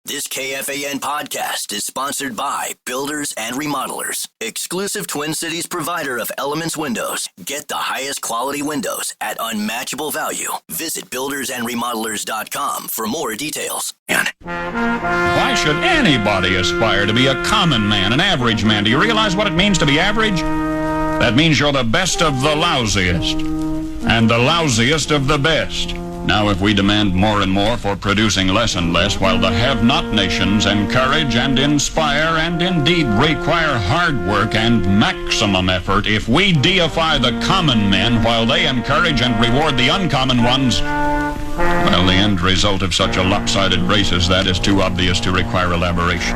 This KFAN podcast is sponsored by Builders and Remodelers, exclusive Twin Cities provider of Elements Windows. Get the highest quality windows at unmatchable value. Visit buildersandremodelers.com for more details. Why should anybody aspire to be a common man, an average man? Do you realize what it means to be average? That means you're the best of the lousiest and the lousiest of the best. Now, if we demand more and more for producing less and less, while the have-not nations encourage and inspire and indeed require hard work and maximum effort, if we deify the common men while they encourage and reward the uncommon ones, well, the end result of such a lopsided race as that is too obvious to require elaboration.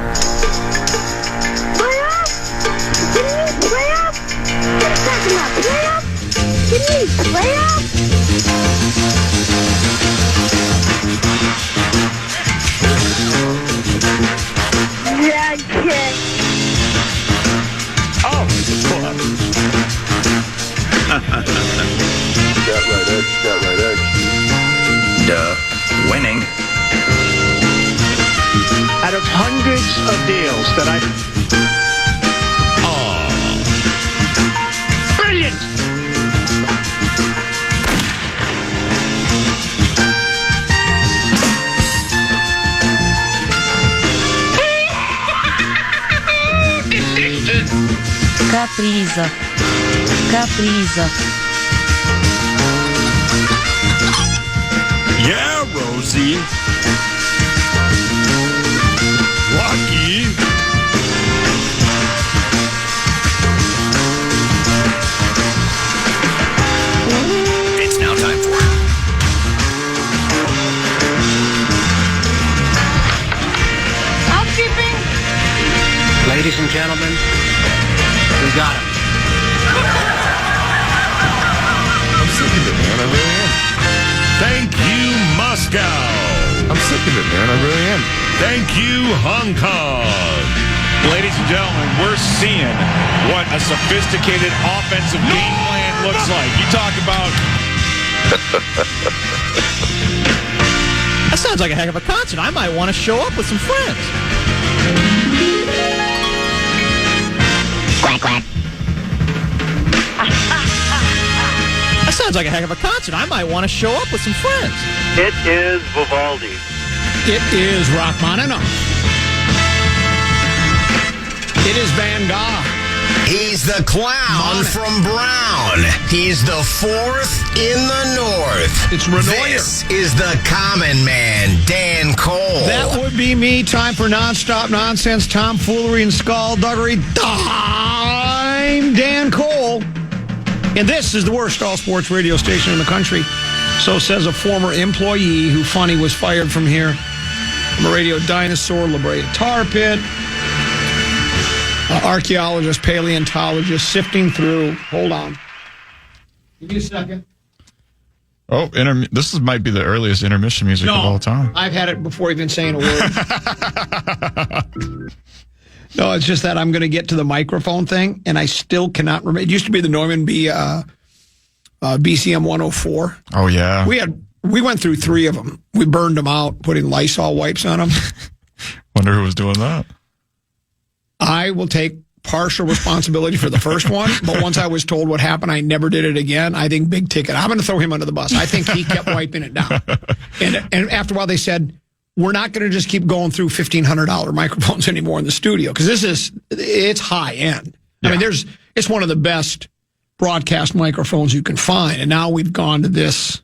Play up! Can you play up? What are you talking about? Play up? Can you play up? Yeah, kid. Oh, pull up. That right edge. Duh. Winning. Out of hundreds of deals that Brilliant! Capriza. Yeah, Rosie. Rocky. It's now time for Housekeeping. Ladies and gentlemen, we got him. I'm sick of it, man. I really am. Thank you, Moscow. I'm sick of it, man. I really am. Thank you, Hong Kong. Ladies and gentlemen, we're seeing what a sophisticated offensive game plan looks like. You talk about... That sounds like a heck of a concert. I might want to show up with some friends. Quack, quack. That sounds like a heck of a concert. I might want to show up with some friends. It is Vivaldi. It is Rachmaninoff. It is Van Gogh. He's the clown from Brown. He's the fourth in the north. It's Renoir. This is the common man, Dan Cole. That would be me. Time for nonstop nonsense, tomfoolery, and skullduggery. I'm Dan Cole. And this is the worst all sports radio station in the country. So says a former employee who funny was fired from here. I'm a radio dinosaur, La Brea Tar Pit. Archaeologist, paleontologist, sifting through. Hold on. Give me a second. Oh, this might be the earliest intermission music of all time. I've had it before even saying a word. No, it's just that I'm going to get to the microphone thing, and I still cannot remember. It used to be the Norman BCM 104. Oh, yeah. We went through 3 of them. We burned them out, putting Lysol wipes on them. Wonder who was doing that. I will take partial responsibility for the first one, but once I was told what happened, I never did it again. I think big ticket. I'm going to throw him under the bus. I think he kept wiping it down. And after a while, they said, we're not going to just keep going through $1,500 microphones anymore in the studio, because it's high end. Yeah. I mean, it's one of the best broadcast microphones you can find. And now we've gone to this,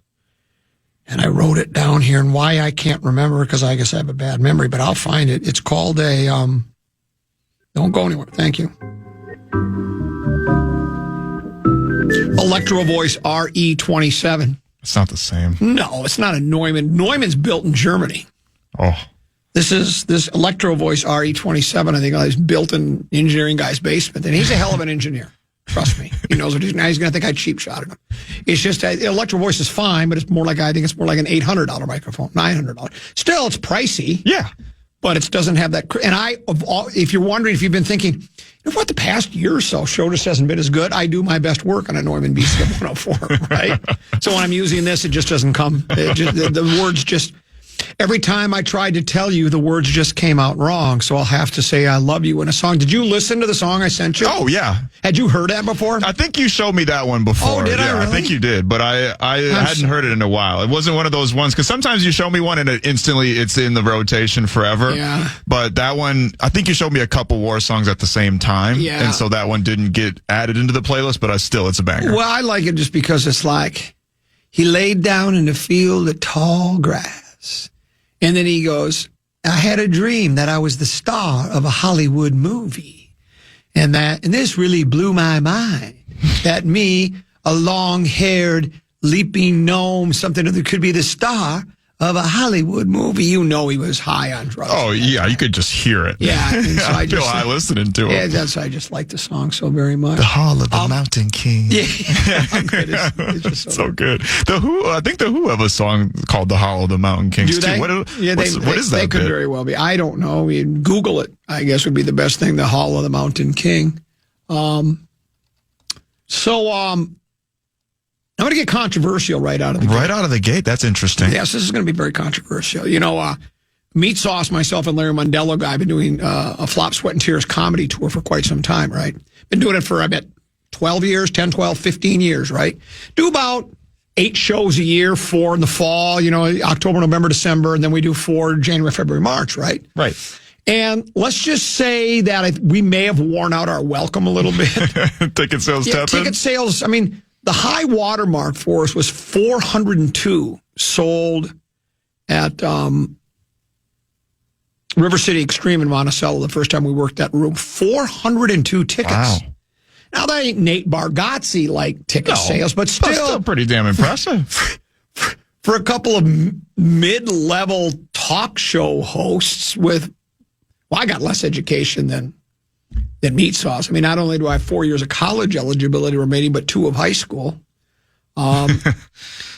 and I wrote it down here, and why I can't remember, because I guess I have a bad memory, but I'll find it. It's called a, don't go anywhere. Thank you. Electro Voice RE27. It's not the same. No, it's not a Neumann. Neumann's built in Germany. Oh. This Electro Voice RE27, I think, is built in engineering guy's basement. And he's a hell of an engineer. Trust me. He knows what he's doing. He's going to think I cheap shotted him. It's just, Electro Voice is fine, but I think it's more like an $800 microphone, $900. Still, it's pricey. Yeah. But it doesn't have that. And if you're wondering, if you've been thinking, you know what, the past year or so, show just hasn't been as good, I do my best work on a Neumann BCM 104, right? So when I'm using this, it just doesn't come. The words just, Every time I tried to tell you, the words just came out wrong, so I'll have to say I love you in a song. Did you listen to the song I sent you? Oh, yeah. Had you heard that before? I think you showed me that one before. Oh, did I really? I think you did, but I hadn't heard it in a while. It wasn't one of those ones, because sometimes you show me one and it's in the rotation forever. Yeah. But that one, I think you showed me a couple war songs at the same time. Yeah. And so that one didn't get added into the playlist, but it's a banger. Well, I like it just because it's like, he laid down in the field of tall grass. And then he goes, I had a dream that I was the star of a Hollywood movie. And this really blew my mind. That me, a long-haired, leaping gnome, something that could be the star of a Hollywood movie. You know he was high on drugs. Oh, yeah, you could just hear it. Yeah. And so I feel high listening to it. Yeah, I just like the song so very much. The Hall of the Mountain King. Yeah. It's just so good. The Who, I think the Who have a song called The Hall of the Mountain Kings, too. What is that? They could very well be. I don't know. Google it, I guess, would be the best thing, The Hall of the Mountain King. I'm going to get controversial right out of the gate. Right out of the gate? That's interesting. Yes, this is going to be very controversial. Meat Sauce, myself, and Larry Mondello guy have been doing a Flop, Sweat, and Tears comedy tour for quite some time, right? Been doing it for, I bet, 12 years, 10, 12, 15 years, right? Do about 8 shows a year, 4 in the fall, October, November, December, and then we do 4 January, February, March, right? Right. And let's just say that we may have worn out our welcome a little bit. Ticket sales tepid? Ticket sales, the high water mark for us was 402 sold at River City Extreme in Monticello the first time we worked that room. 402 tickets. Wow. Now, that ain't Nate Bargatze ticket sales, but still pretty damn impressive. For a couple of mid-level talk show hosts I got less education than Meat Sauce. Not only do I have 4 years of college eligibility remaining, but 2 of high school.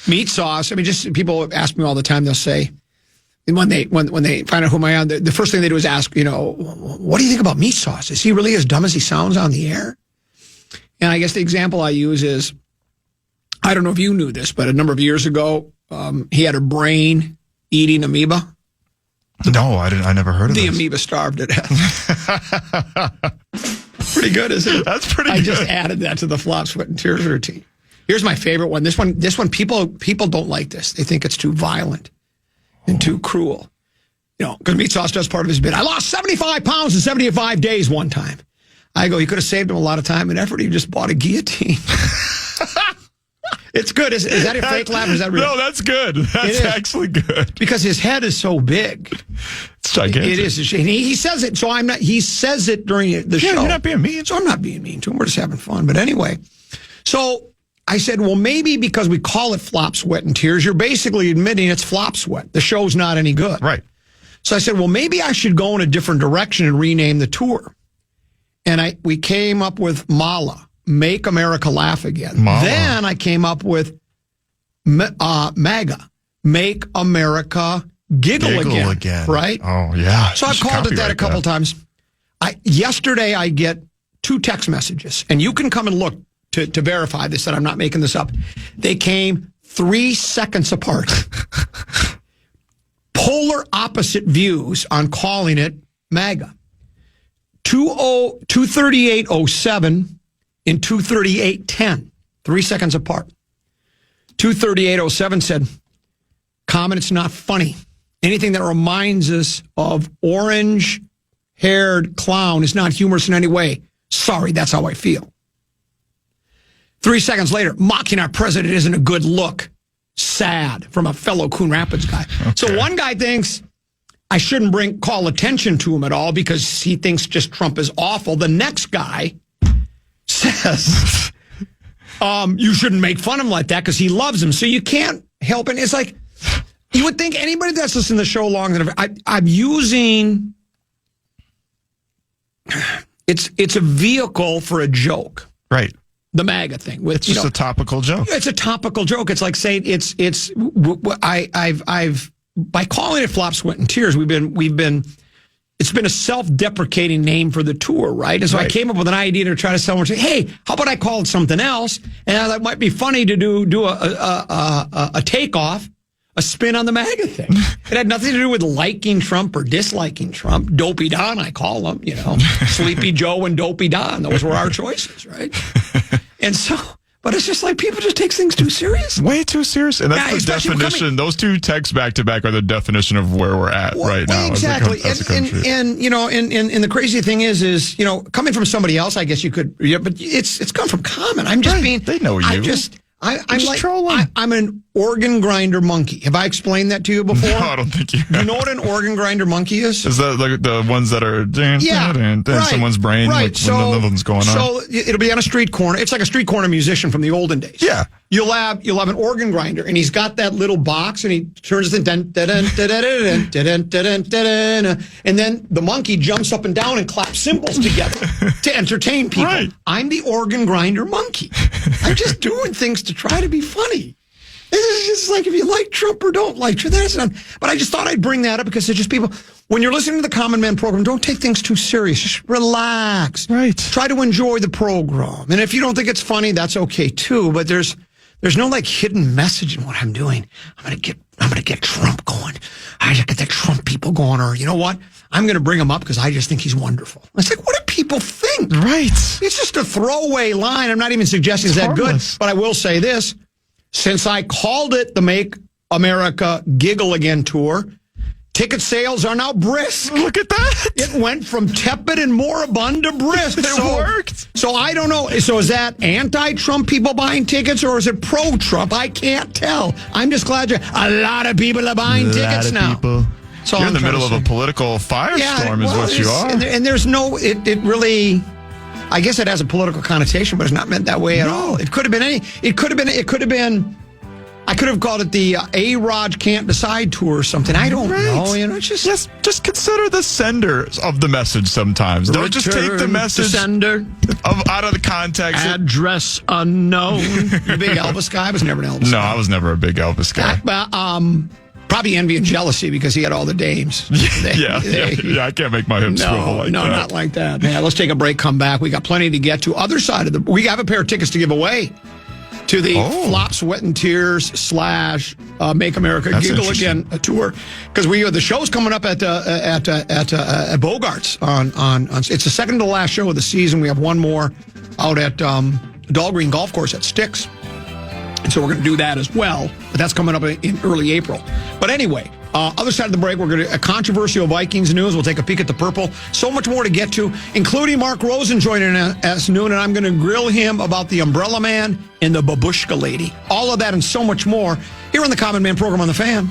Meat Sauce, just people ask me all the time, they'll say, when they find out who I am, the first thing they do is ask, what do you think about Meat Sauce? Is he really as dumb as he sounds on the air? And I guess the example I use is, I don't know if you knew this, but a number of years ago, he had a brain-eating amoeba. No, I never heard of the this. amoeba starved to death. Pretty good, isn't it? That's pretty good. I just added that to the Flop, Sweat, and Tears routine. Here's my favorite one. This one, people don't like this. They think it's too violent and too cruel. Because Meat Sauce does part of his bit. I lost 75 pounds in 75 days one time. I go, he could have saved him a lot of time and effort. He just bought a guillotine. It's good. Is that a fake laugh or is that real? No, that's good. That's actually good. Because his head is so big. It's gigantic. It is. And he says it, so I'm not. He says it during the show. You're not being mean. So I'm not being mean to him. We're just having fun. But anyway, so I said, well, maybe because we call it Flop, Sweat, and Tears, you're basically admitting it's Flop Sweat. The show's not any good. Right. So I said, well, maybe I should go in a different direction and rename the tour. And we came up with Mala. Make America Laugh Again. Mama. Then I came up with MAGA. Make America Giggle again. Right? Oh, yeah. So I've called it that a couple times. Yesterday, I get 2 text messages, and you can come and look to verify this, that I'm not making this up. They came 3 seconds apart. Polar opposite views on calling it MAGA. 23807 and 23810, 3 seconds apart. 23807 said, comment, it's not funny. Anything that reminds us of orange-haired clown is not humorous in any way. Sorry, that's how I feel. 3 seconds later, mocking our president isn't a good look. Sad, from a fellow Coon Rapids guy. Okay. So one guy thinks I shouldn't call attention to him at all because he thinks just Trump is awful. The next guy says, you shouldn't make fun of him like that because he loves him. So you can't help it. It's like, you would think anybody that's listened to the show long enough, I'm using, it's a vehicle for a joke. Right. The MAGA thing. It's just a topical joke. It's a topical joke. It's like saying I've by calling it Flop, Sweat, and Tears, it's been a self-deprecating name for the tour, right? And so I came up with an idea to try to sell and say, hey, how about I call it something else? And that might be funny to do a takeoff a spin on the MAGA thing. It had nothing to do with liking Trump or disliking Trump. Dopey Don, I call him, Sleepy Joe and Dopey Don. Those were our choices, right? And so, but it's just like people just take things too serious. Way too serious. And that's the definition. Those two texts back to back are the definition of where we're at right now. Exactly. And the crazy thing is, coming from somebody else, I guess you could, but it's come from Common. I'm just being, they know you. I'm like trolling. I'm an organ grinder monkey. Have I explained that to you before? No, I don't think you have. Do you know what an organ grinder monkey is? Is that like the ones that are someone's brain, right. Like when nothing's going on? So it'll be on a street corner. It's like a street corner musician from the olden days. Yeah. You'll have an organ grinder, and he's got that little box, and he turns it, and then the monkey jumps up and down and claps cymbals together to entertain people. Right. I'm the organ grinder monkey. I'm just doing things to try to be funny. It's just like if you like Trump or don't like Trump. That's not. But I just thought I'd bring that up because there's just people. When you're listening to the Common Man program, don't take things too serious. Just relax. Right. Try to enjoy the program. And if you don't think it's funny, that's okay too. But there's no like hidden message in what I'm doing. I'm gonna get Trump going. I just get the Trump people going. Or you know what? I'm gonna bring him up because I just think he's wonderful. It's like, what do people think? Right. It's just a throwaway line. I'm not even suggesting it's that harmless. Good. But I will say this. Since I called it the Make America Giggle Again tour, ticket sales are now brisk. Look at that. It went from tepid and moribund to brisk. It worked. So I don't know. So is that anti-Trump people buying tickets or is it pro-Trump? I can't tell. I'm just glad a lot of people are buying tickets now. So you're in the middle of a political firestorm is what you are. And there's no, it really... I guess it has a political connotation, but it's not meant that way at all. It could have been I could have called it the A-Rod Can't Decide tour or something. I don't know. It's just consider the sender of the message sometimes. Don't just take the message out of the context. Address unknown. You a big Elvis guy? I was never an Elvis guy. No, I was never a big Elvis guy. Probably envy and jealousy because he had all the dames. Yeah, I can't make my hips swivel like that. No, not like that. Yeah, let's take a break, come back. We got plenty to get to. Other side of we have a pair of tickets to give away to the Flop, Sweat, and Tears / Make America Giggle Again tour. Because the show's coming up at Bogart's on it's the second to last show of the season. We have one more out at Dahlgreen Golf Course at Styx. And so we're going to do that as well. But that's coming up in early April. But anyway, other side of the break, we're going to a controversial Vikings news. We'll take a peek at the purple. So much more to get to, including Mark Rosen joining us noon. And I'm going to grill him about the Umbrella Man and the Babushka Lady. All of that and so much more here on the Common Man program on The Fan.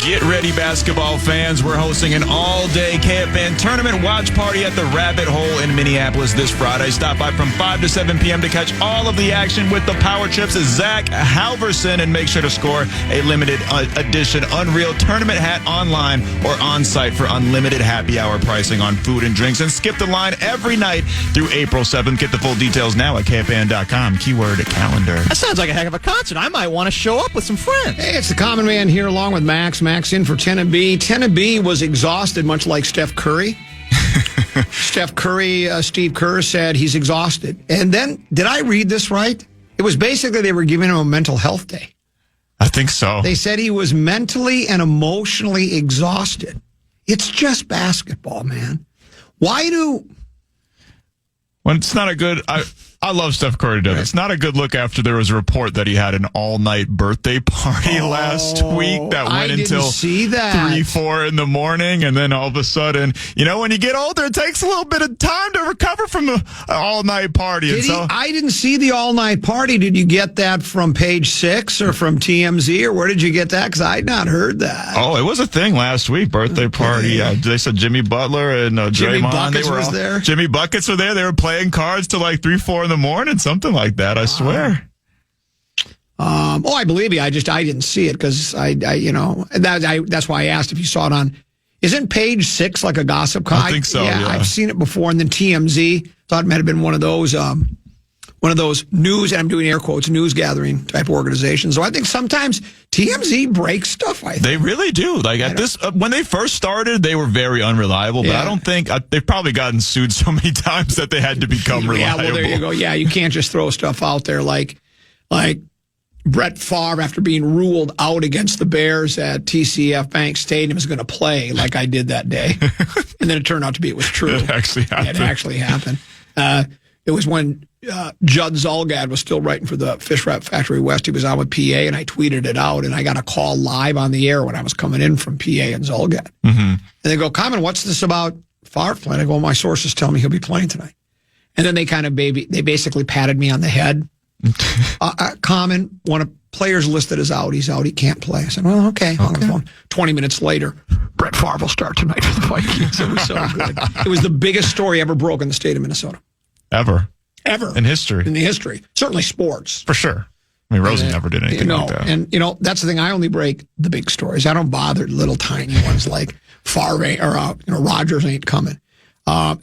Get ready, basketball fans. We're hosting an all-day KFAN tournament watch party at the Rabbit Hole in Minneapolis this Friday. Stop by from 5 to 7 p.m. to catch all of the action with the Power Trips' Zach Halverson, and make sure to score a limited edition Unreal tournament hat online or on-site for unlimited happy hour pricing on food and drinks. And skip the line every night through April 7th. Get the full details now at KFAN.com. Keyword calendar. That sounds like a heck of a concert. I might want to show up with some friends. Hey, it's the Common Man here along with Max in for Tennessee. Tennessee was exhausted, much like Steph Curry. Steve Kerr said he's exhausted. And then, did I read this right? It was basically they were giving him a mental health day. I think so. They said he was mentally and emotionally exhausted. It's just basketball, man. When it's not a good... I love Steph Curry to death. It's not a good look after there was a report that he had an all-night birthday party last week that went until 3, 4 in the morning, and then all of a sudden, when you get older, it takes a little bit of time to recover from an all-night party. I didn't see the all-night party. Did you get that from Page 6 or from TMZ, or where did you get that? Because I had not heard that. Oh, it was a thing last week, birthday party. They said Jimmy Butler and Jimmy Draymond. Buckets was there. Jimmy Buckets were there. They were playing cards till like 3, 4 in the morning, something like that. I swear. I believe you. I didn't see it because that's why I asked if you saw it on. Isn't Page 6 like a gossip column? I think so. Yeah, I've seen it before, and then TMZ thought it might have been one of those one of those news, and I'm doing air quotes, news gathering type organizations. So I think sometimes TMZ breaks stuff. I think they really do. Like at this, when they first started, they were very unreliable. But I don't think they've probably gotten sued so many times that they had to become reliable. Yeah, well, there you go. Yeah, you can't just throw stuff out there like Brett Favre, after being ruled out against the Bears at TCF Bank Stadium, is going to play like I did that day. And then it turned out to be it was true. It actually happened. It actually happened. It was when Judd Zulgad was still writing for the Fish Wrap Factory West. He was on with PA, and I tweeted it out, and I got a call live on the air when I was coming in from PA and Zulgad. Mm-hmm. And they go, Common, what's this about Favre playing? I go, my sources tell me he'll be playing tonight. And then they basically patted me on the head. Common, one of players listed as out. He's out. He can't play. I said, well, okay. Hung the phone. 20 minutes later, Brett Favre will start tonight for the Vikings. It was so good. It was the biggest story ever broke in the state of Minnesota. Ever. In history. In the history. Certainly sports. For sure. I mean, Rosie never did anything like that. And, that's the thing. I only break the big stories. I don't bother little tiny ones like Favre or Rodgers ain't coming.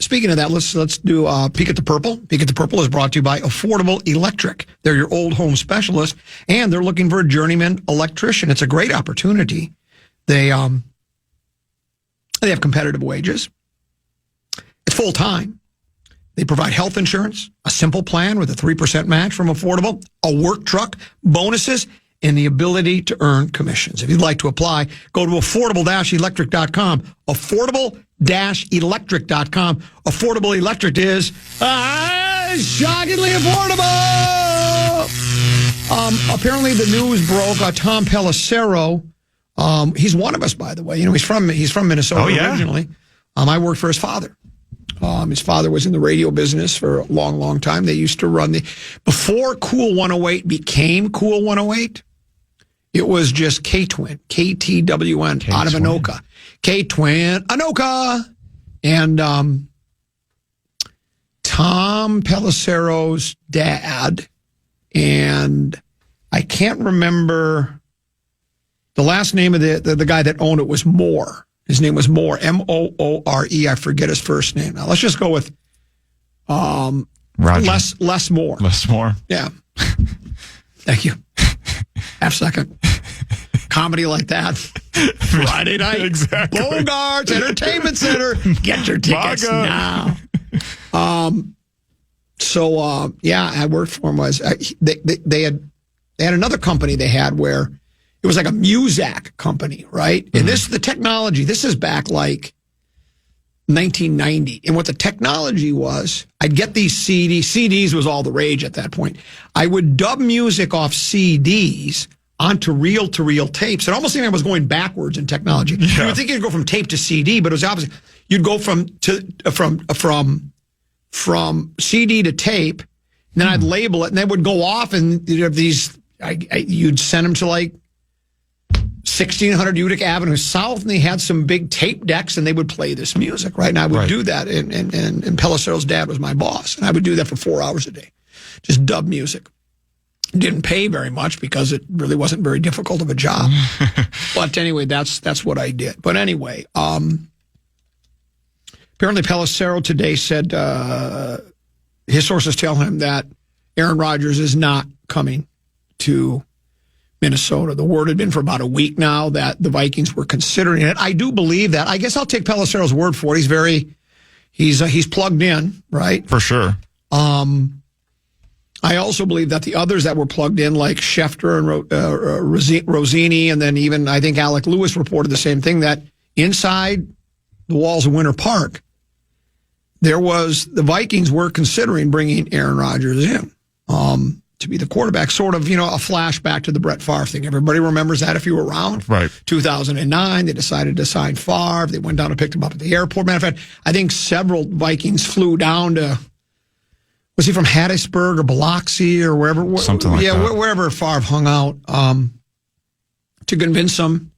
Speaking of that, let's do Peek at the Purple. Peek at the Purple is brought to you by Affordable Electric. They're your old home specialist, and they're looking for a journeyman electrician. It's a great opportunity. They have competitive wages. It's full time. They provide health insurance, a simple plan with a 3% match from Affordable, a work truck, bonuses, and the ability to earn commissions. If you'd like to apply, go to affordable-electric.com. Affordable-electric.com. Affordable Electric is shockingly affordable. Apparently the news broke. Tom Pelissero, he's one of us, by the way. He's from Minnesota originally. I worked for his father. His father was in the radio business for a long, long time. They used to run before Cool 108 became Cool 108, it was just K-Twin, KTWN, out of Anoka. K-Twin, Anoka. And Tom Pelissero's dad, and I can't remember the last name of the guy that owned it was Moore. His name was Moore, Moore. I forget his first name. Now let's just go with Les Moore. Les Moore. Yeah. Thank you. Half second. Comedy like that. Friday night. Exactly. Bogarts Entertainment Center. Get your tickets now. I worked for him. They had another company they had where it was like a Muzak company, right? Mm-hmm. And the technology, this is back like 1990. And what the technology was, I'd get these CDs. CDs was all the rage at that point. I would dub music off CDs onto reel-to-reel tapes. It almost seemed like I was going backwards in technology. Yeah. You would think you'd go from tape to CD, but it was the opposite. You'd go from CD to tape, and then I'd label it, and they would go off, and you'd have these. You'd send them to like 1600 Utica Avenue South, and they had some big tape decks, and they would play this music, right? And I would do that, and Pelissero's dad was my boss, and I would do that for 4 hours a day, just dub music. Didn't pay very much because it really wasn't very difficult of a job. But anyway, that's what I did. But anyway, apparently Pelissero today said his sources tell him that Aaron Rodgers is not coming to Minnesota. The word had been for about a week now that the Vikings were considering it. I do believe that. I guess I'll take Pelissero's word for it. He's plugged in, right? For sure. I also believe that the others that were plugged in, like Schefter and Rosini, and then even I think Alec Lewis reported the same thing, that inside the walls of Winter Park, the Vikings were considering bringing Aaron Rodgers in to be the quarterback, sort of, a flashback to the Brett Favre thing. Everybody remembers that if you were around. Right. 2009, they decided to sign Favre. They went down and picked him up at the airport. Matter of fact, I think several Vikings flew down to, was he from Hattiesburg or Biloxi or wherever? Something like that. Yeah, wherever Favre hung out to convince him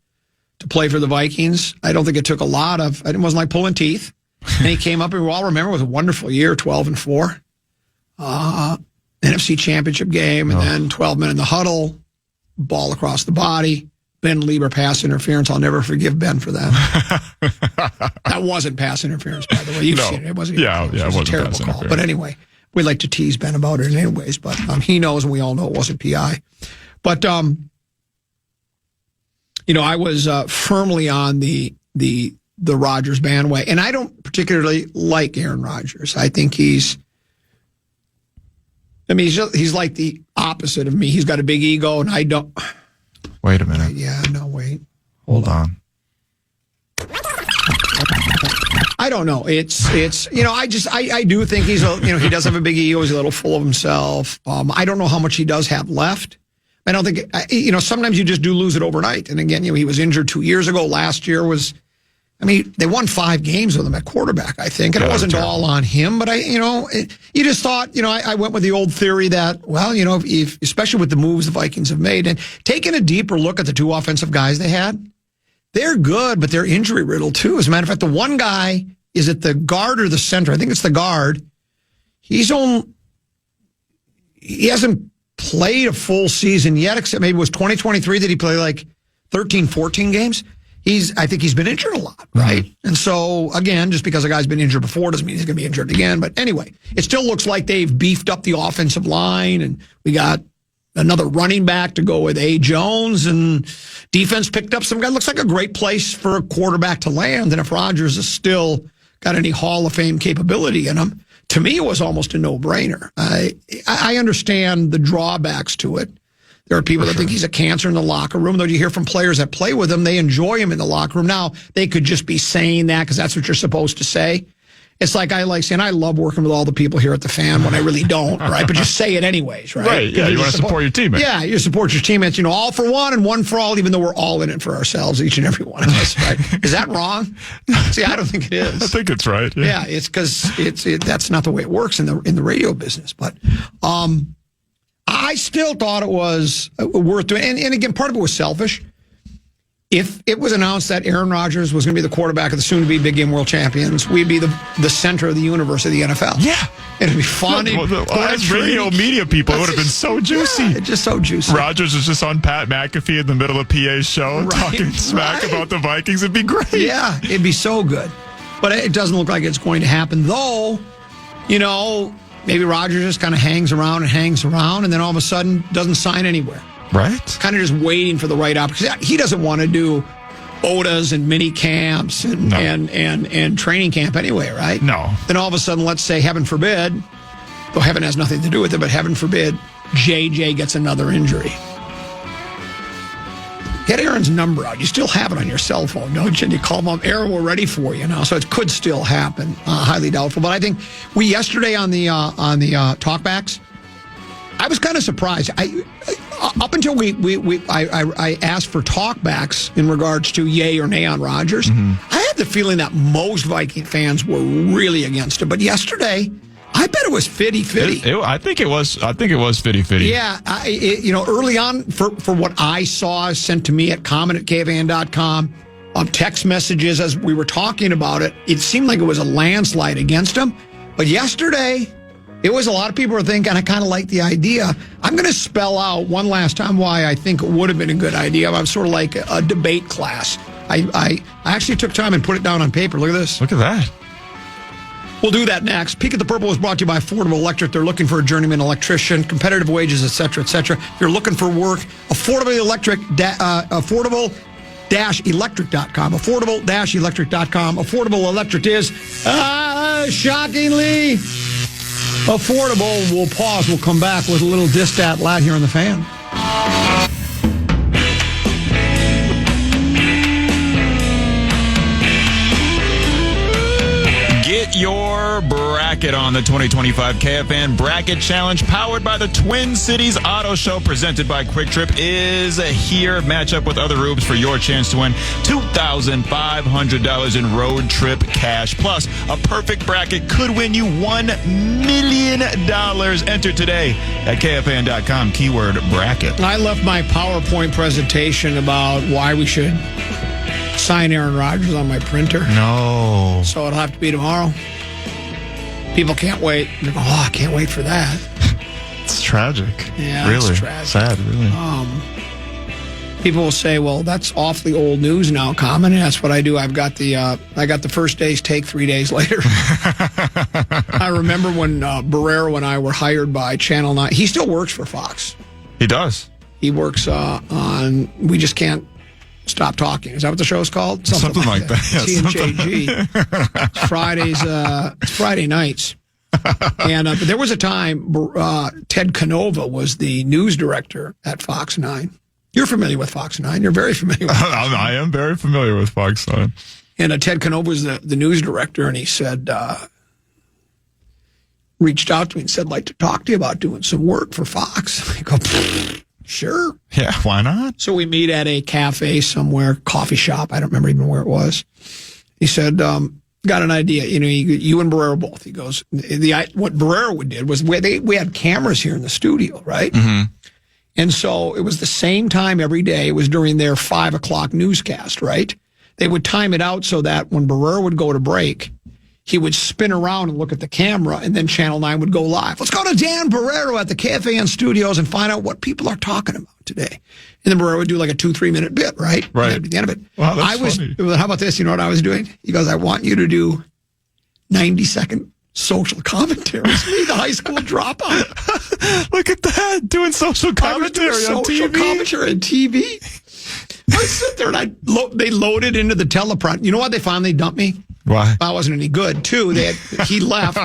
to play for the Vikings. I don't think it took a lot of, it wasn't like pulling teeth. And he came up, and we all remember it was a wonderful year, 12-4. NFC Championship game, and then 12 men in the huddle, ball across the body. Ben Lieber pass interference. I'll never forgive Ben for that. That wasn't pass interference, by the way. You've seen it. It wasn't. Yeah, it wasn't a terrible pass call. But anyway, We like to tease Ben about it anyways, but he knows and we all know it wasn't PI. But, I was firmly on the Rodgers bandwagon, and I don't particularly like Aaron Rodgers. I think he's like the opposite of me. He's got a big ego, and I don't. Wait a minute. Yeah, no, wait. Hold on. I don't know. It's I do think he does have a big ego. He's a little full of himself. I don't know how much he does have left. I don't think, sometimes you just do lose it overnight. And again, he was injured 2 years ago. Last year they won 5 games with him at quarterback, I think. And it wasn't all on him, but you just thought, I went with the old theory that, well, if, especially with the moves the Vikings have made and taking a deeper look at the 2 offensive guys they had, they're good, but they're injury riddled too. As a matter of fact, the one guy, is it the guard or the center? I think it's the guard. He hasn't played a full season yet, except maybe it was 2023 that he played like 13, 14 games. I think he's been injured a lot, right? Mm-hmm. And so, again, just because a guy's been injured before doesn't mean he's going to be injured again. But anyway, it still looks like they've beefed up the offensive line, and we got another running back to go with A. Jones, and defense picked up some guy. Looks like a great place for a quarterback to land. And if Rodgers has still got any Hall of Fame capability in him, to me, it was almost a no-brainer. I understand the drawbacks to it. There are people that think he's a cancer in the locker room. Though you hear from players that play with him, they enjoy him in the locker room. Now, they could just be saying that because that's what you're supposed to say. It's like I like saying I love working with all the people here at the Fan when I really don't, right? But you say it anyways, right? Right, yeah, you want to support your teammates. Yeah, you support your teammates, all for one and one for all, even though we're all in it for ourselves, each and every one of us, right? Is that wrong? See, I don't think it is. I think it's right. Yeah, it's because that's not the way it works in the radio business. But I still thought it was worth doing. And again, part of it was selfish. If it was announced that Aaron Rodgers was going to be the quarterback of the soon-to-be Big Game World Champions, we'd be the center of the universe of the NFL. Yeah. It'd be funny. As radio media people, it would have been so juicy. Yeah, just so juicy. Rodgers was just on Pat McAfee in the middle of PA's show talking smack about the Vikings. It'd be great. Yeah, it'd be so good. But it doesn't look like it's going to happen, though, maybe Rodgers just kind of hangs around, and then all of a sudden doesn't sign anywhere. Right. Kind of just waiting for the right opportunity. He doesn't want to do OTAs and mini camps and training camp anyway, right? No. Then all of a sudden, let's say, heaven forbid, though heaven has nothing to do with it, but heaven forbid, JJ gets another injury. Get Aaron's number out. You still have it on your cell phone, don't you? And you call him up. Aaron, we're ready for you now. So it could still happen. Highly doubtful. But I think yesterday on the talkbacks, I was kind of surprised. Up until I asked for talkbacks in regards to yay or nay on Rodgers, I had the feeling that most Viking fans were really against it. But yesterday, I bet it was 50-50. I think it was 50-50. Yeah, early on, for what I saw sent to me at comment@KFAN.com, text messages as we were talking about it, it seemed like it was a landslide against him. But yesterday, it was a lot of people were thinking, I kind of like the idea. I'm going to spell out one last time why I think it would have been a good idea. I'm sort of like a debate class. I actually took time and put it down on paper. Look at this. Look at that. We'll do that next. Peek at the Purple is brought to you by Affordable Electric. They're looking for a journeyman electrician, competitive wages, et cetera, et cetera. If you're looking for work, affordable-electric.com. Affordable-electric.com. Affordable Electric is, shockingly, affordable. We'll pause. We'll come back with a little Distat Lat here on the Fan. Get your bracket on the 2025 KFAN Bracket Challenge, powered by the Twin Cities Auto Show, presented by Quick Trip, is here. Match up with other Rubes for your chance to win $2,500 in road trip cash. Plus, a perfect bracket could win you $1 million. Enter today at KFAN.com, keyword bracket. I left my PowerPoint presentation about why we should sign Aaron Rodgers on my printer. No. So it'll have to be tomorrow. People can't wait. They go, I can't wait for that. It's tragic. Yeah, really it's tragic. Sad, really. People will say, "Well, that's awfully old news now, Common." And that's what I do. I got the first day's take 3 days later. I remember when Barrero and I were hired by Channel 9. He still works for Fox. He does. He works on We Just Can't Stop Talking. Is that what the show's called? Something like that. TNJG. It's Friday nights. And but there was a time Ted Canova was the news director at Fox 9. You're familiar with Fox 9. You're very familiar with Fox 9. I am very familiar with Fox 9. And Ted Canova was the news director, and he said, reached out to me and said, "I'd like to talk to you about doing some work for Fox." I go, "Sure." Yeah, why not? So we meet at a cafe somewhere, coffee shop. I don't remember even where it was. He said, "Got an idea. You and Barrero both." He goes, what Barrero did was we had cameras here in the studio, right? Mm-hmm. And so it was the same time every day. It was during their 5 o'clock newscast, right? They would time it out so that when Barrero would go to break, he would spin around and look at the camera, and then Channel 9 would go live. "Let's go to Dan Barrero at the KFAN studios and find out what people are talking about today." And then Barrero would do like a 2-3 minute bit, right? Right. That'd be the end of it. Wow, that's funny. How about this? You know what I was doing? He goes, "I want you to do 90-second social commentaries." Me, the high school dropout. Look at that, doing social commentary on TV. Social commentary on TV. I sit there and they loaded into the teleprompter. You know what? They finally dumped me. Why? I wasn't any good, too. He left.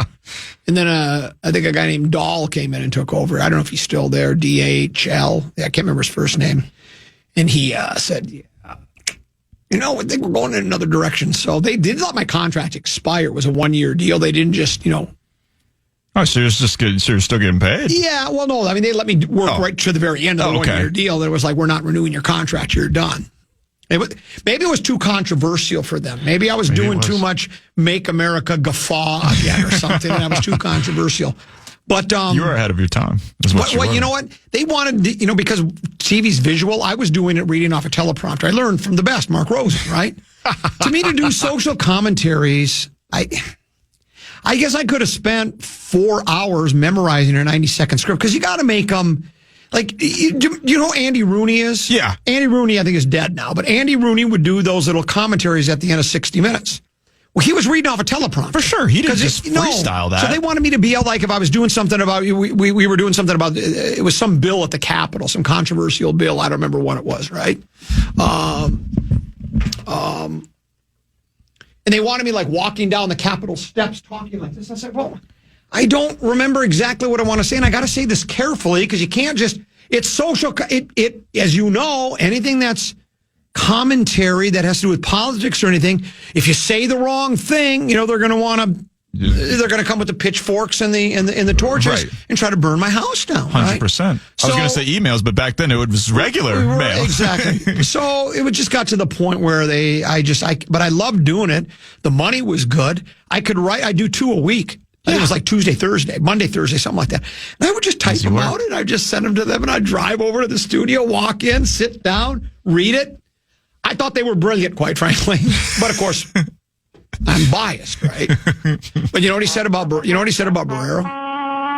And then I think a guy named Dahl came in and took over. I don't know if he's still there. DHL. I can't remember his first name. And he said, "I think we're going in another direction." So they did let my contract expire. It was a 1-year deal. They didn't just, Oh, so you're still getting paid? Yeah, well, no. I mean, they let me work right to the very end of the 1-year deal. It was like, "We're not renewing your contract. You're done." Maybe it was too controversial for them. Maybe I was doing too much Make America Guffaw again or something, and I was too controversial. But you were ahead of your time. You know what? They wanted, because TV's visual, I was doing it reading off a teleprompter. I learned from the best, Mark Rosen, right? To me, to do social commentaries, I guess I could have spent 4 hours memorizing a 90-second script, because you got to make them. Like, you know who Andy Rooney is? Yeah. Andy Rooney, I think, is dead now. But Andy Rooney would do those little commentaries at the end of 60 Minutes. Well, he was reading off a teleprompter. For sure. He didn't just freestyle that. So they wanted me to be like, if I was doing something about, we were doing something about, it was some bill at the Capitol, some controversial bill. I don't remember what it was, right? And they wanted me like walking down the Capitol steps talking like this. I said, well, I don't remember exactly what I want to say, and I got to say this carefully, because you can't just. It's social. It as you know, anything that's commentary that has to do with politics or anything. If you say the wrong thing, they're going to want to. They're going to come with the pitchforks and the torches and try to burn my house down. 100%. I was going to say emails, but back then it was regular mail. Exactly. So it just got to the point where but I loved doing it. The money was good. I could write. I do 2 a week. I think it was like Tuesday, Thursday, Monday, Thursday, something like that. And I would just type them out, and I'd just send them to them, and I'd drive over to the studio, walk in, sit down, read it. I thought they were brilliant, quite frankly. But of course, I'm biased, right? But you know what he said about Barrero?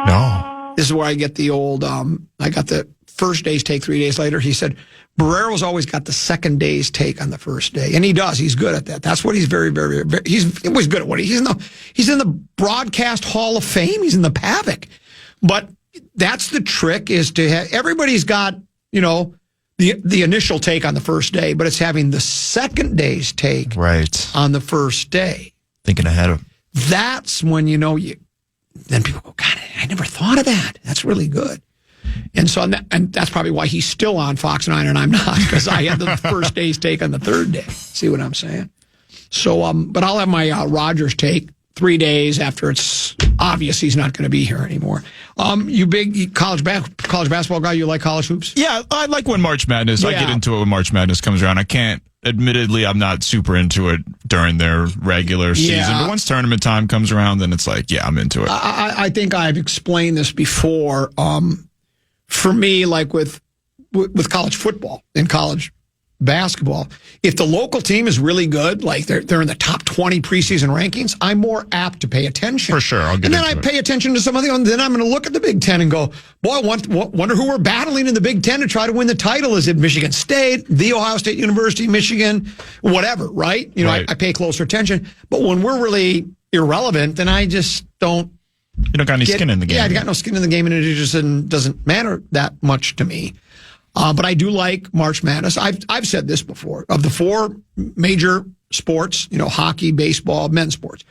No. This is where I get the old, I got the first day's take 3 days later. He said, Barrero's always got the second day's take on the first day. And he does. He's good at that. That's what he's very, very, very, he's always good at what he's in the Broadcast Hall of Fame. He's in the PAVC. But that's the trick, is to have, everybody's got, the initial take on the first day, but it's having the second day's take on the first day. Thinking ahead of. That's when, then people go, God, I never thought of that. That's really good. And so, and that's probably why he's still on Fox 9 and I'm not, because I had the first day's take on the third day. See what I'm saying? So, but I'll have my Rodgers take 3 days after it's obvious he's not going to be here anymore. You big college basketball guy? You like college hoops? Yeah, I like when March Madness. Yeah. I get into it when March Madness comes around. I can't. Admittedly, I'm not super into it during their regular season. But once tournament time comes around, then it's like, yeah, I'm into it. I think I've explained this before. For me, like with college football and college basketball. If the local team is really good, like they're in the top 20 preseason rankings, I'm more apt to pay attention. For sure. And then I pay attention to some of the others. Then I'm going to look at the Big Ten and go, boy, I wonder who we're battling in the Big Ten to try to win the title. Is it Michigan State, The Ohio State University, Michigan, whatever, right? You know, Right. I pay closer attention. But when we're really irrelevant, then I just don't. You don't got any skin in the game. Yeah, I got no skin in the game, and it just doesn't matter that much to me. But I do like March Madness. I've said this before. Of the four major sports, you know, hockey, baseball, men's sports,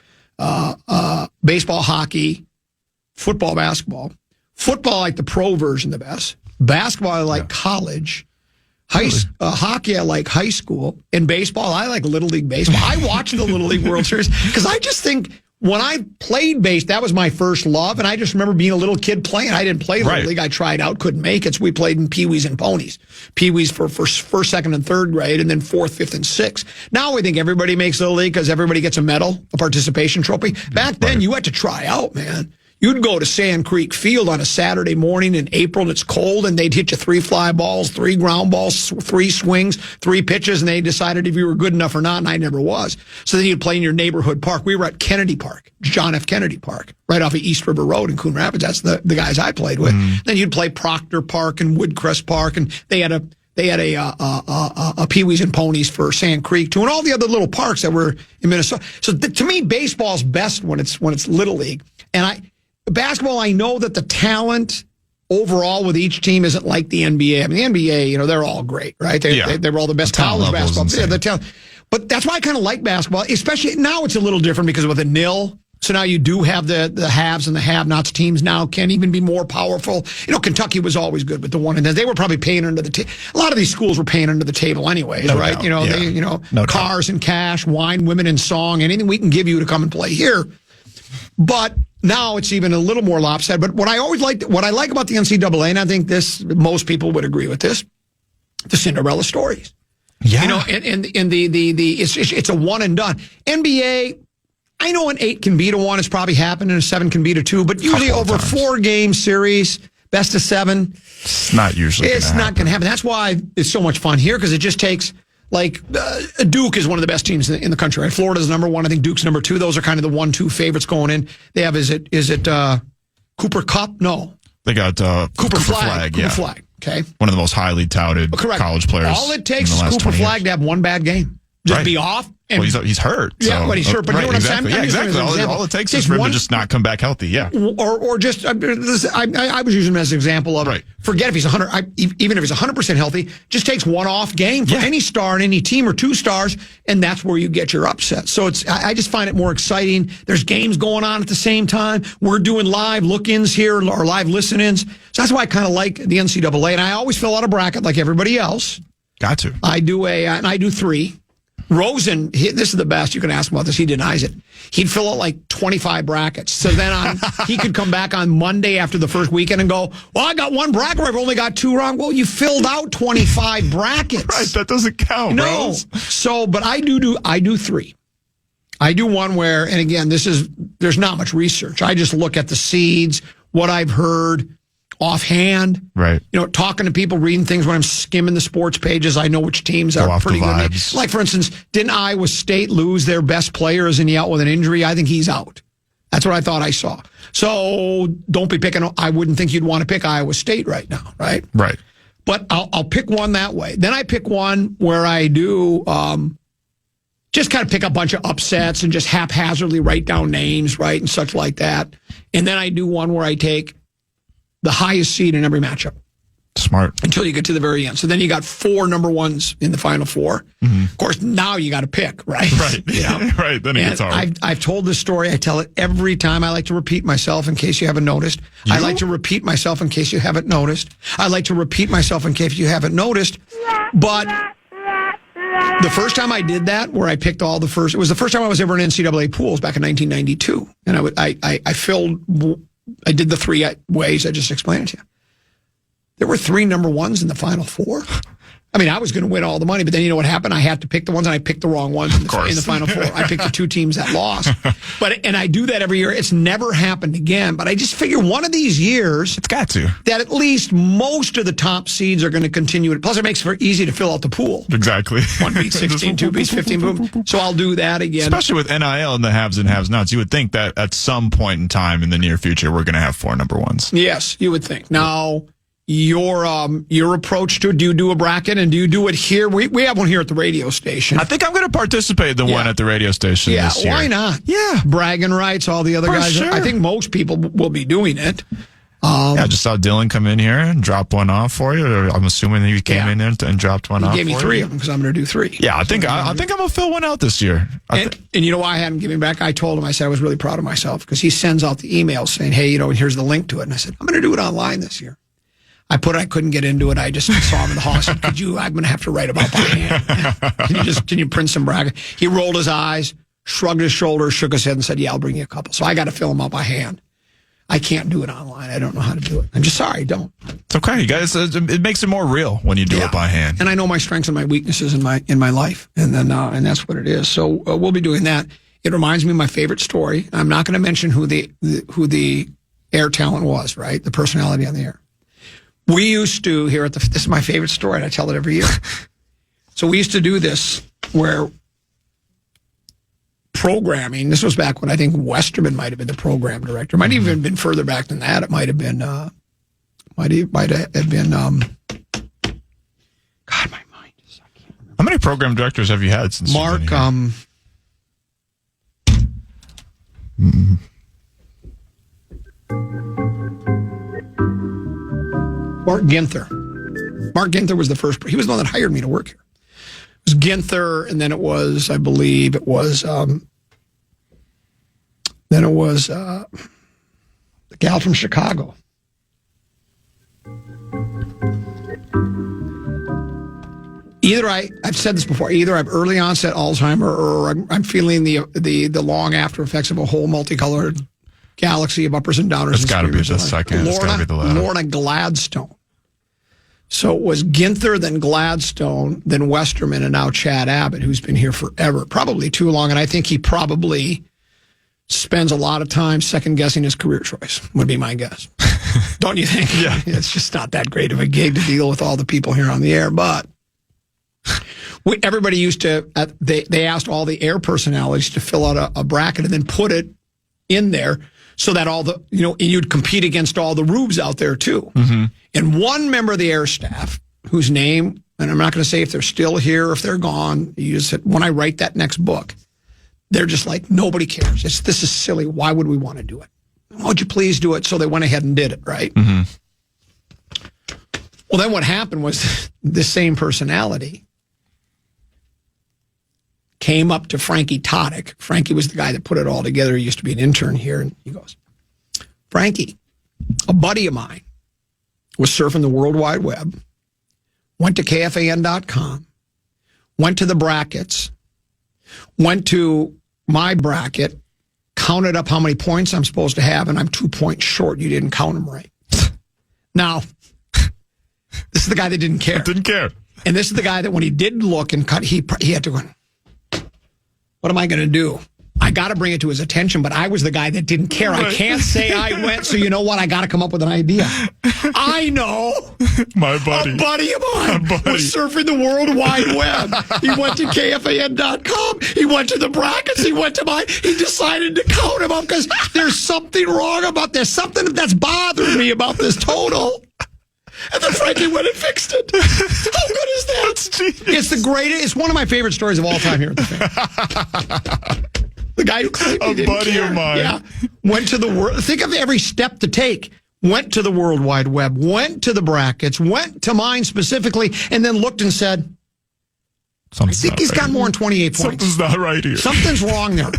baseball, hockey, football, basketball. Football, I like the pro version the best. Basketball, I like college. Hockey, I like high school. And baseball, I like Little League baseball. I watch the Little League World Series because I just think when I played base, that was my first love. And I just remember being a little kid playing. I didn't play Little League. I tried out, couldn't make it. So we played in Pee-wees and Ponies. Pee-wees for first, second, and third grade, and then fourth, fifth, and sixth. Now I think everybody makes Little League because everybody gets a medal, a participation trophy. Back then, you had to try out, man. You'd go to Sand Creek Field on a Saturday morning in April, and it's cold, and they'd hit you 3 fly balls, 3 ground balls, 3 swings, 3 pitches, and they decided if you were good enough or not, and I never was. So then you'd play in your neighborhood park. We were at Kennedy Park, John F. Kennedy Park, right off of East River Road in Coon Rapids. That's the guys I played with. Then you'd play Proctor Park and Woodcrest Park, and they had a Pee-wees and Ponies for Sand Creek too, and all the other little parks that were in Minnesota. So to me, baseball's best when it's Little League, and basketball, I know that the talent overall with each team isn't like the NBA. I mean, the NBA, you know, they're all great, right? They were all the best college basketball. Yeah, the talent. But that's why I kind of like basketball, especially now it's a little different because with a nil. So now you do have the haves and the have-nots. Teams now can even be more powerful. You know, Kentucky was always good with the one, and they were probably paying under the table. A lot of these schools were paying under the table anyways, right? Doubt. You know, No cars and cash, wine, women, and song, anything we can give you to come and play here. But now it's even a little more lopsided. But what I like about the NCAA, and I think most people would agree with this, the Cinderella stories. Yeah. You know, and it's a one and done. NBA, I know an 8 can beat a 1. It's probably happened, and a 7 can beat a 2. But usually over a 4-game series, best of 7. It's not usually. It's not going to happen. That's why it's so much fun here, because it just takes. Like, Duke is one of the best teams in the country, right? Florida's number 1. I think Duke's number 2. Those are kind of the 1-2 favorites going in. They have, is it Cooper Cup? No. They got Cooper Flag. Cooper Flag, okay. One of the most highly touted college players. All it takes is Cooper Flag to have one bad game. Just be off. And, well, he's hurt. Yeah, but he's hurt. But you know what I'm saying? Yeah, exactly. All it takes is for him to just not come back healthy. Yeah. Or just, I was using him as an example of, forget if he's 100, even if he's 100% healthy, just takes one off game for any star in any team or 2 stars, and that's where you get your upset. So I just find it more exciting. There's games going on at the same time. We're doing live look-ins here, or live listen-ins. So that's why I kind of like the NCAA, and I always fill out a bracket like everybody else. Got to. I do 3. Rosen, this is the best. You can ask him about this. He denies it. He'd fill out like 25 brackets. So then he could come back on Monday after the first weekend and go, well, I got 1 bracket where I've only got 2 wrong. Well, you filled out 25 brackets. Right, that doesn't count, No. Rose. So, but I do 3. I do one where, and again, there's not much research. I just look at the seeds, what I've heard offhand. Right. You know, talking to people, reading things when I'm skimming the sports pages. I know which teams are pretty good. Like, for instance, didn't Iowa State lose their best player? Isn't he out with an injury? I think he's out. That's what I thought I saw. So don't be picking. I wouldn't think you'd want to pick Iowa State right now, right? Right. But I'll pick one that way. Then I pick one where I do just kind of pick a bunch of upsets and just haphazardly write down names, right, and such like that. And then I do one where I take the highest seed in every matchup. Smart. Until you get to the very end. So then you got 4 number 1s in the Final 4. Mm-hmm. Of course, now you got to pick, right? Right. You know? Right. Then it gets hard. I've told this story. I tell it every time. I like to repeat myself in case you haven't noticed. I like to repeat myself in case you haven't noticed. I like to repeat myself in case you haven't noticed. But the first time I did that, where I picked all the first, it was the first time I was ever in NCAA pools back in 1992. And I did the 3 ways I just explained it to you. There were 3 number 1s in the Final 4. I mean, I was going to win all the money, but then you know what happened? I had to pick the ones, and I picked the wrong ones in the Final Four. I picked the two teams that lost. And I do that every year. It's never happened again. But I just figure one of these years, it's got to. That at least most of the top seeds are going to continue. Plus, it makes it easy to fill out the pool. Exactly. 1 beats 16, 2 beats 15, boom. So I'll do that again. Especially with NIL and the haves and have-nots, you would think that at some point in time in the near future, we're going to have 4 number ones. Yes, you would think. Now, your approach to it, do you do a bracket, and do you do it here? We have one here at the radio station. I think I'm going to participate in the one at the radio station this year. Why not? Yeah. Bragging rights, all the other guys. Sure. I think most people will be doing it. I just saw Dylan come in here and drop one off for you. I'm assuming he came in there and dropped one off. He gave me 3 of them because I'm going to do 3. Yeah, I think I'm going to fill one out this year. And you know why I had him give me back? I told him, I said I was really proud of myself because he sends out the emails saying, hey, here's the link to it. And I said, I'm going to do it online this year. I couldn't get into it. I just saw him in the hall. I said, I'm going to have to write about by hand. Can you print some bracket? He rolled his eyes, shrugged his shoulders, shook his head and said, yeah, I'll bring you a couple. So I got to fill them out by hand. I can't do it online. I don't know how to do it. I'm just sorry, don't. It's okay. You guys, it makes it more real when you do it by hand. And I know my strengths and my weaknesses in my life. And then, and that's what it is. So we'll be doing that. It reminds me of my favorite story. I'm not going to mention who the air talent was, right? The personality on the air. We used to, this is my favorite story, and I tell it every year. So we used to do this where programming, this was back when I think Westerman might have been the program director. Might have even been further back than that. It might have been, God, my mind is, I can't remember. How many program directors have you had since Mark, Mark Ginther. Mark Ginther was the first. He was the one that hired me to work here. It was Ginther, and then it was, I believe, the gal from Chicago. I've said this before, either I have early onset Alzheimer or I'm feeling the long after effects of a whole multicolored galaxy of uppers and downers. It's got to be the second. It's got to be the latter. Lorna Gladstone. So it was Ginther, then Gladstone, then Westerman, and now Chad Abbott, who's been here forever, probably too long. And I think he probably spends a lot of time second-guessing his career choice, would be my guess. Don't you think? Yeah. It's just not that great of a gig to deal with all the people here on the air. But everybody used to, they asked all the air personalities to fill out a bracket and then put it in there so that all the, you'd compete against all the rubes out there too. Mm-hmm. And one member of the air staff, whose name, and I'm not going to say if they're still here or if they're gone, you just said, when I write that next book, they're just like, nobody cares. This is silly. Why would we want to do it? Would you please do it? So they went ahead and did it, right? Mm-hmm. Well, then what happened was the same personality came up to Frankie Todick. Frankie was the guy that put it all together. He used to be an intern here. And he goes, Frankie, a buddy of mine was surfing the World Wide Web, went to KFAN.com, went to the brackets, went to my bracket, counted up how many points I'm supposed to have, and I'm 2 points short. You didn't count them right. Now, this is the guy that didn't care. Didn't care. And this is the guy that when he did look and cut, he had to go, what am I going to do? I got to bring it to his attention, but I was the guy that didn't care. I can't say I went, so you know what? I got to come up with an idea. I know. My buddy. A buddy of mine was surfing the World Wide Web. He went to KFAN.com. He went to the brackets. He went to he decided to count them up because there's something wrong there's something that's bothering me about this total. And then Frankie went and fixed it. How good is that? That's genius. It's the greatest. It's one of my favorite stories of all time here at the Fan. The guy who claimed he didn't care. Of mine. Yeah. Went to the world. Think of every step to take. Went to the World Wide Web. Went to the brackets. Went to mine specifically. And then looked and said, I think he's got more than 28 points. Something's not right here. Something's wrong there.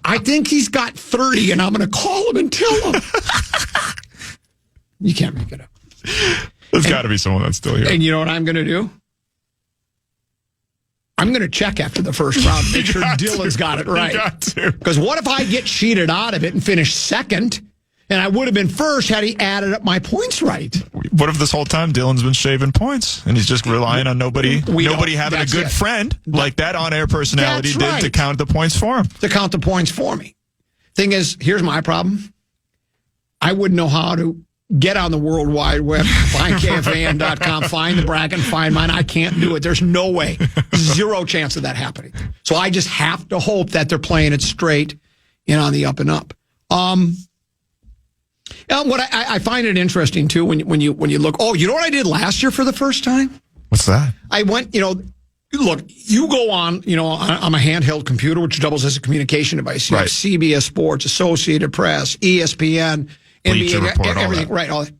I think he's got 30, and I'm going to call him and tell him. You can't make it up. There's got to be someone that's still here. And you know what I'm going to do? I'm going to check after the first round, make sure Dylan's got it right. You got to. Because what if I get cheated out of it and finish second? And I would have been first had he added up my points right. What if this whole time Dylan's been shaving points and he's just relying on nobody having a good friend like that on-air personality did to count the points for him? To count the points for me. Thing is, here's my problem. I wouldn't know how to get on the World Wide Web, find KFAN.com, find the bracket, find mine. I can't do it. There's no way. Zero chance of that happening. So I just have to hope that they're playing it straight and on the up and up. What I find it interesting, too, when you look, you know what I did last year for the first time? What's that? I went, look, you go on, on a handheld computer, which doubles as a communication device. You have CBS Sports, Associated Press, ESPN, NBA, Report, everything, right?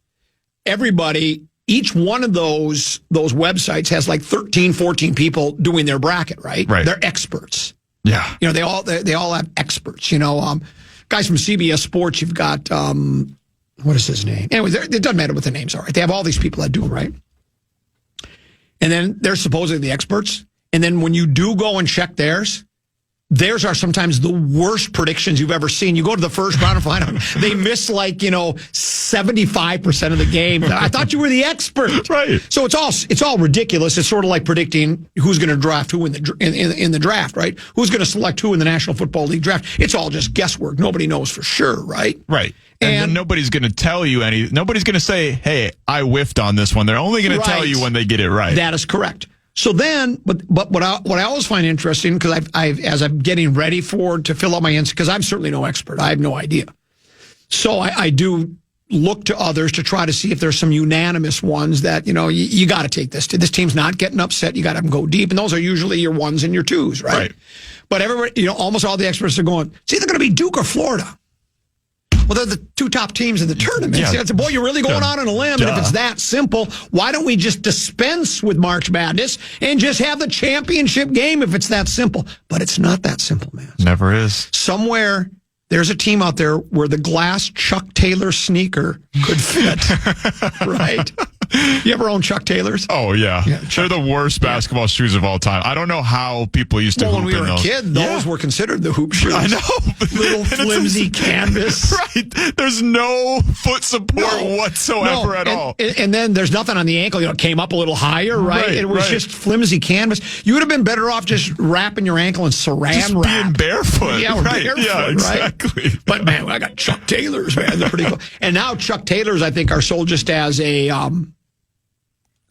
Everybody, each one of those websites has like 13, 14 people doing their bracket, right? They're experts. Yeah. They all have experts. Guys from CBS Sports, you've got what is his name? Anyway, it doesn't matter what the names are. Right? They have all these people that do them, right? And then they're supposedly the experts. And then when you do go and check theirs are sometimes the worst predictions you've ever seen. You go to the first round and find out they miss 75% of the game. I thought you were the expert, right? So it's all ridiculous. It's sort of like predicting who's going to draft who in the draft, right? Who's going to select who in the National Football League draft? It's all just guesswork. Nobody knows for sure, right? Right. And then nobody's going to tell you anything. Nobody's going to say, "Hey, I whiffed on this one." They're only going to tell you when they get it right. That is correct. So then, but what I always find interesting, because as I'm getting ready to fill out my answer, because I'm certainly no expert, I have no idea. So I do look to others to try to see if there's some unanimous ones that you got to take this. This team's not getting upset. You got to go deep, and those are usually your ones and your twos, right? But everybody, almost all the experts are going, it's either going to be Duke or Florida. Well, they're the two top teams in the tournament. Yeah. So, boy, you're really going out on a limb. And if it's that simple, why don't we just dispense with March Madness and just have the championship game if it's that simple? But it's not that simple, man. Never is. Somewhere, there's a team out there where the glass Chuck Taylor sneaker could fit, right? You ever own Chuck Taylors? Oh, yeah. They're the worst basketball shoes of all time. I don't know how people used to hoop in those. When we were a kid, those were considered the hoop shoes. I know. Little flimsy canvas. Right. There's no foot support whatsoever at all. And then there's nothing on the ankle. It came up a little higher, right? It was just flimsy canvas. You would have been better off just wrapping your ankle in saran wrap. Being barefoot. Yeah, barefoot, yeah, exactly. Right? But, man, I got Chuck Taylors, man. They're pretty cool. And now Chuck Taylors, I think, are sold just as a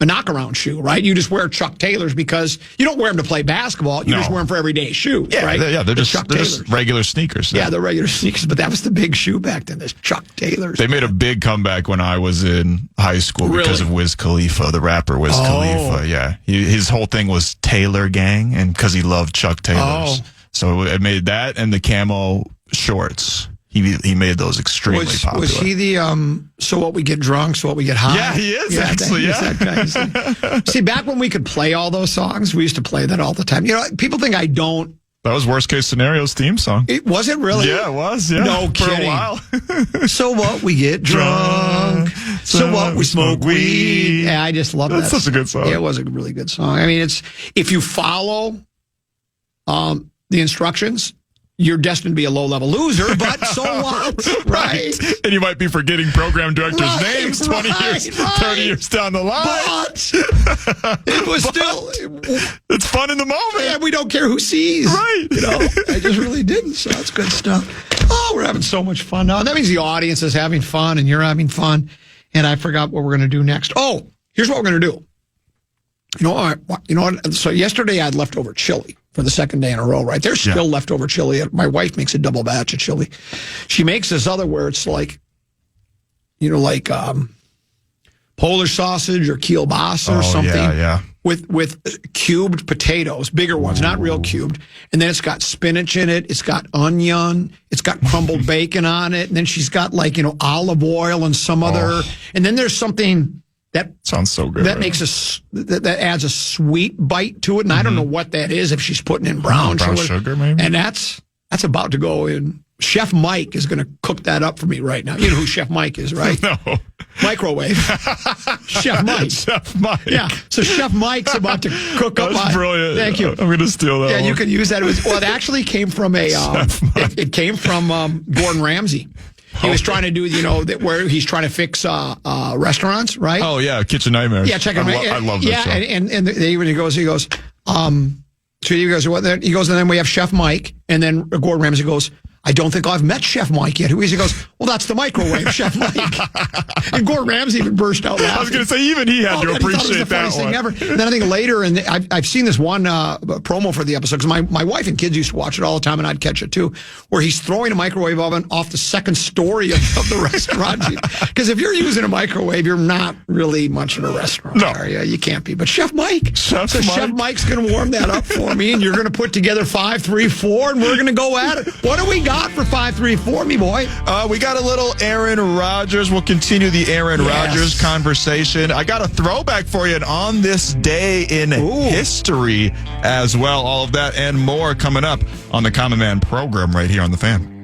knockaround shoe, right? You just wear Chuck Taylors because you don't wear them to play basketball. You just wear them for everyday shoes, right? They're just regular sneakers. Yeah, they're regular sneakers, but that was the big shoe back then, this Chuck Taylors. They made a big comeback when I was in high school because of Wiz Khalifa, the rapper Wiz Khalifa. Yeah, his whole thing was Taylor Gang, and because he loved Chuck Taylors. So it made that and the camo shorts. He made those extremely popular. Was he the so what we get drunk, so what we get high? Yeah, he is actually. That guy. See, back when we could play all those songs, we used to play that all the time. People think I don't. That was Worst Case Scenario's theme song. Was it really? Yeah, it was. Yeah, no kidding. For a while. So what we get drunk, so what we smoke weed. Yeah, I just love that. That's such a good song. Yeah, it was a really good song. I mean, it's if you follow the instructions, you're destined to be a low-level loser, but so what, right? And you might be forgetting program directors' names 20 years, 30 years down the line. But it was still... It's fun in the moment. Yeah, we don't care who sees. Right. I just really didn't, so that's good stuff. Oh, we're having so much fun now. And that means the audience is having fun, and you're having fun. And I forgot what we're going to do next. Oh, here's what we're going to do. You know what? So yesterday I had leftover chili for the second day in a row, right? There's still leftover chili. My wife makes a double batch of chili. She makes this other where it's like, Polish sausage or kielbasa or something. Yeah. With cubed potatoes, bigger ones, not real cubed. And then it's got spinach in it. It's got onion. It's got crumbled bacon on it. And then she's got olive oil and some other. And then there's something that sounds so good. That makes that adds a sweet bite to it. And I don't know what that is, if she's putting in brown sugar, maybe. And that's about to go in. Chef Mike is going to cook that up for me right now. You know who Chef Mike is, right? No. Microwave. Chef Mike. Chef Mike. Yeah. So Chef Mike's about to cook up. That's brilliant. Thank you. I'm going to steal that. Yeah, one. you can use that. It actually came from it came from Gordon Ramsay. He was trying to do, where he's trying to fix restaurants, right? Oh, yeah, Kitchen Nightmares. Yeah, check it out. I love that show. And he goes, so he goes, and then we have Chef Mike, and then Gordon Ramsay goes, I don't think I've met Chef Mike yet. Who is he? Goes, well, that's the microwave, Chef Mike. And Gordon Ramsay even burst out laughing. I was going to say, even he had to appreciate that one. Thing ever. And then I think later, and I've seen this one promo for the episode, because my wife and kids used to watch it all the time, and I'd catch it too, where he's throwing a microwave oven off the second story of the restaurant. Because if you're using a microwave, you're not really much of a restaurant, are you? You can't be. But Chef Mike. Chef Mike's going to warm that up for me, and you're going to put together 5, 3, 4, and we're going to go at it. What do we got for 5, 3, 4, me boy? We got a little Aaron Rodgers. We'll continue the Aaron Rodgers conversation. I got a throwback for you on this day in history as well. All of that and more coming up on the Common Man program right here on The Fan.